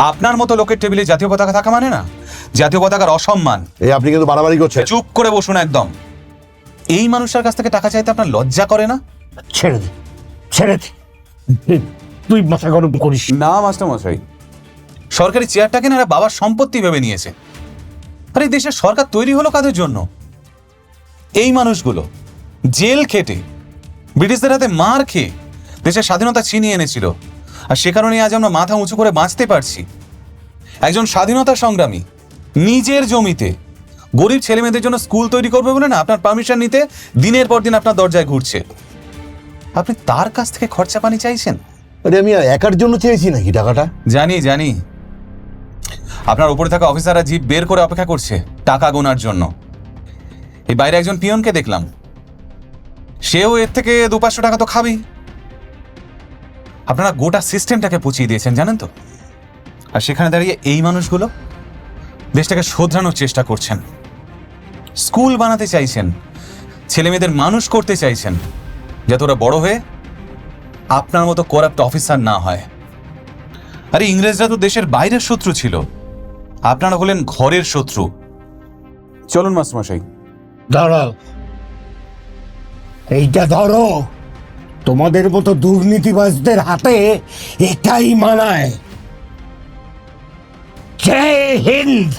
আপনার মতো লোকের টেবিলে জাতীয় পতাকা থাকা মানে না জাতীয় পতাকার অসম্মান। এই আপনি কিন্তু বাড়াবাড়ি করছেন। চুপ করে বসুন একদম। এই মানুষের কাছ থেকে টাকা চাইতে আপনার লজ্জা করে না? ছেড়ে দে, ছেড়ে দে, তুই মাথা গরম করিস না মাস্টার মশাই, সরকারি চেয়ারটাকে না বাবার সম্পত্তি ভেবে নিয়েছে। আরে দেশের সরকার তৈরি হলো কাদের জন্য? এই মানুষগুলো জেল খেটে ব্রিটিশদের হাতে মার খেয়ে দেশের স্বাধীনতা ছিনিয়ে এনেছিল, আর সে কারণে আজ আমরা মাথা উঁচু করে বাঁচতে পারছি। একজন স্বাধীনতা সংগ্রামী নিজের জমিতে গরিব ছেলে মেয়েদের জন্য স্কুল তৈরি করবে বলে না আপনার পারমিশন নিতে দিনের পর দিন আপনার দরজায় ঘুরছে। আপনি তার কাছ থেকে খরচা পানি চাইছেন? আরে আমি একার জন্য চেয়েছি নাকি টাকাটা? জানি জানি, আপনার উপরে থাকা অফিসাররা জিপ বের করে অপেক্ষা করছে টাকা গোনার জন্য। এই বাইরে একজন পিয়নকে দেখলাম, সেও এর থেকে 200-500 টাকা তো খাবেই। আপনারা গোটা সিস্টেমটাকে পুচিয়ে দিয়েছেন জানেন তো। আর সেখানে দাঁড়িয়ে এই মানুষগুলো দেশটাকে শোধরানোর চেষ্টা করছেন, স্কুল বানাতে চাইছেন, ছেলে মেয়েদের মানুষ করতে চাইছেন, যাতে ওরা বড় হয়ে আপনার মতো করাপ্ট অফিসার না হয়। আরে ইংরেজরা তো দেশের বাইরের শত্রু ছিল, আপনারা হলেন ঘরের শত্রু। চলুন মাস্টারমশাই। দাঁড়াও, এইটা ধরো, তোমাদের মতো দুর্নীতিবাজদের হাতে এটাই মানায়। জয় হিন্দ।